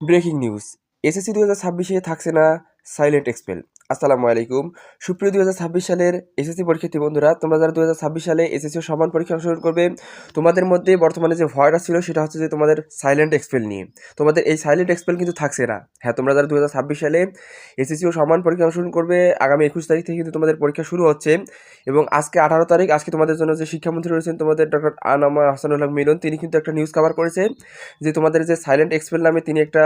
Breaking news, SSC 2026-এ থাকছে না silent expel. আসসালামু আলাইকুম। সুপ্রিয় 2026 সালের এসএসসি পরীক্ষার্থী বন্ধুরা, তোমরা যারা 2026 সালে এসএসসি ও সমান পরীক্ষা অংশগ্রহণ করবে, তোমাদের মধ্যে বর্তমানে যে ভয়টা ছিল সেটা হচ্ছে যে তোমাদের সাইলেন্ট এক্সপেল নিয়ে। তোমাদের এই সাইলেন্ট এক্সপেল কিন্তু থাকছে না। হ্যাঁ, তোমরা যারা 2026 সালে এসএসসি ও সমান পরীক্ষা অংশগ্রহণ করবে, আগামী 21 তারিখ থেকে কিন্তু তোমাদের পরীক্ষা শুরু হচ্ছে এবং আজকে 18 তারিখ। আজকে তোমাদের জন্য যে শিক্ষামন্ত্রী রয়েছেন তোমাদের ডক্টর আনামা হাসানুল হক মিলন, তিনি কিন্তু একটা নিউজ কভার করেছে যে তোমাদের যে সাইলেন্ট এক্সপেল নামে তিনি একটা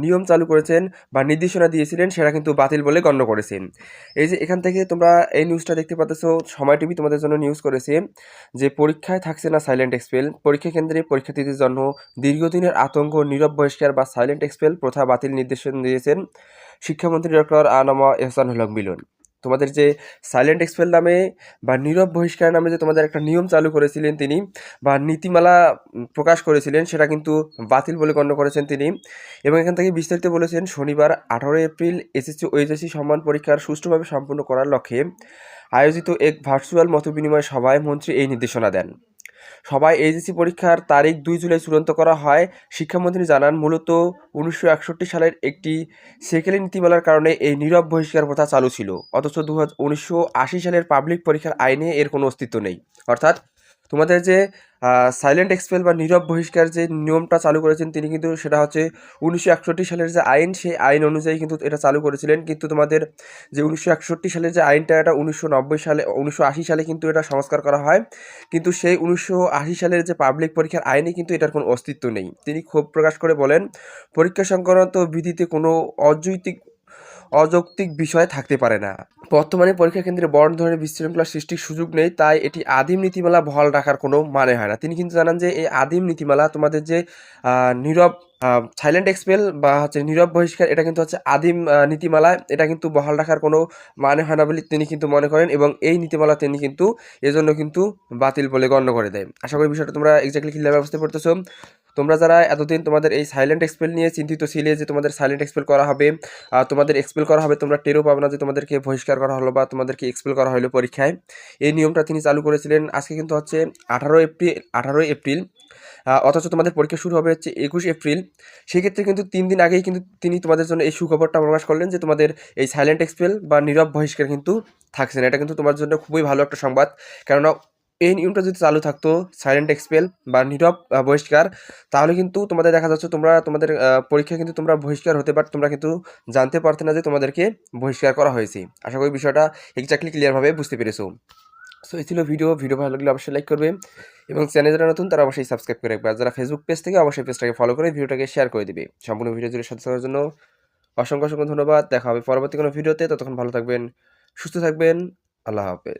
নিয়ম চালু করেছেন বা নির্দেশনা দিয়েছিলেন, সেটা কিন্তু বাতিল বলে গণ্য করেছেন। এই যে এখান থেকে তোমরা এই নিউজটা দেখতে পাচ্ছ, সময় টিভি তোমাদের জন্য নিউজ করেছে যে পরীক্ষায় থাকছে না সাইলেন্ট এক্সপেল, পরীক্ষা কেন্দ্রে পরীক্ষার্থীদের জন্য দীর্ঘদিনের আতঙ্ক, নীরব বহিষ্কার বা সাইলেন্ট এক্সপেল প্রথা বাতিল নির্দেশনা দিয়েছেন শিক্ষামন্ত্রী ডক্টর আনামা এহসানুল হক মিলন। তোমাদের যে সাইলেন্ট এক্সপেল নামে বা নীরব বহিষ্কার নামে যে তোমাদের একটা নিয়ম চালু করেছিলেন তিনি, বা নীতিমালা প্রকাশ করেছিলেন, সেটা কিন্তু বাতিল বলে গণ্য করেছেন তিনি। এবং এখান থেকে বিস্তারিত বলেছেন, শনিবার 18 এপ্রিল এসএসসি ও এইচএসসি সম্মান পরীক্ষার সুষ্ঠুভাবে সম্পন্ন করার লক্ষ্যে আয়োজিত এক ভার্চুয়াল মতবিনিময় সভায় মন্ত্রী এই নির্দেশনা দেন। সভায় এইচএসসি পরীক্ষার তারিখ 2 জুলাই চূড়ান্ত করা হয়। শিক্ষামন্ত্রী জানান, মূলত 1961 সালের একটি সেকেলে নীতিমালার কারণে এই নীরব বহিষ্কার প্রথা চালু ছিল, অথচ 1980 সালের পাবলিক পরীক্ষার আইনে এর কোনো অস্তিত্ব নেই। অর্থাৎ তোমাদের যে সাইলেন্ট এক্সপেল বা নীরব বহিষ্কার যে নিয়মটা চালু করেছেন তিনি, কিন্তু সেটা হচ্ছে 1961 সালের যে আইন, সেই আইন অনুযায়ী কিন্তু এটা চালু করেছিলেন। কিন্তু তোমাদের যে 1961 সালের যে আইনটা, এটা 1990 সালে 1980 সালে কিন্তু এটা সংস্কার করা হয়। কিন্তু সেই 1980 সালের যে পাবলিক পরীক্ষার আইনে কিন্তু এটার কোনো অস্তিত্ব নেই। তিনি ক্ষোভ প্রকাশ করে বলেন, পরীক্ষা সংক্রান্ত বিধিতে কোনো অযৌক্তিক বিষয় থাকতে পারে না। বর্তমানে পরীক্ষা কেন্দ্রে বড় ধরনের বিশৃঙ্খলা সৃষ্টির সুযোগ নেই, তাই এটি আদিম নীতিমালা বহাল রাখার কোনো মানে হয় না। তিনি কিন্তু জানান যে এই আদিম নীতিমালা, তোমাদের যে নীরব সাইলেন্ট এক্সপেল বা হচ্ছে নীরব বহিষ্কার, এটা কিন্তু হচ্ছে আদিম নীতিমালা, এটা কিন্তু বহাল রাখার কোনো মানে হয় না বলে তিনি কিন্তু মনে করেন, এবং এই নীতিমালা তিনি কিন্তু এজন্য কিন্তু বাতিল বলে গণ্য করে দেয়। আশা করি বিষয়টা তোমরা এক্স্যাক্টলি ক্লিয়ার বুঝতে পারতেছো। তোমরা যারা এতদিন তোমাদের এই সাইলেন্ট এক্সপেল নিয়ে চিন্তিত ছিলে যে তোমাদের সাইলেন্ট এক্সপেল করা হবে, তোমাদের এক্সপেল করা হবে, তোমরা টেরও পাবে না যে তোমাদেরকে বহিষ্কার করা হলো বা তোমাদেরকে এক্সপেল করা হলো পরীক্ষায়। এই নিয়মটা তিনি চালু করেছিলেন। আজকে কিন্তু হচ্ছে 18 এপ্রিল, অথচ তোমাদের পরীক্ষা শুরু হবে হচ্ছে 21 এপ্রিল। সেক্ষেত্রে কিন্তু 3 দিন আগেই কিন্তু তিনি তোমাদের জন্য এই সুখবরটা প্রকাশ করলেন যে তোমাদের এই সাইলেন্ট এক্সপেল বা নীরব বহিষ্কার কিন্তু থাকছে না। এটা কিন্তু তোমার জন্য খুবই ভালো একটা সংবাদ। কেননা এই নিয়মটা যদি চালু থাকতো, সাইলেন্ট এক্সপেল বা নীরব বহিষ্কার, তাহলে কিন্তু তোমাদের দেখা যাচ্ছে তোমরা তোমাদের পরীক্ষা কিন্তু তোমরা বহিষ্কার হতে পারত, তোমরা কিন্তু জানতে পারতে না যে তোমাদেরকে বহিষ্কার করা হয়েছে। আশা করি বিষয়টা এক্স্যাক্টলি ক্লিয়ারভাবে বুঝতে পেরেছো। সো এই ছিল ভিডিও ভালো লাগলে অবশ্যই লাইক করবে এবং চ্যানেল যারা নতুন তারা অবশ্যই সাবস্ক্রাইব করে রাখবে। আর যারা ফেসবুক পেজ থেকে, অবশ্যই পেজটাকে ফলো করে ভিডিওটাকে শেয়ার করে দিবে। সম্পূর্ণ ভিডিও জুড়ে সাথে থাকার জন্য অসংখ্য ধন্যবাদ। দেখা হবে পরবর্তী কোনো ভিডিওতে। ততক্ষণ ভালো থাকবেন, সুস্থ থাকবেন। আল্লাহ হাফেজ।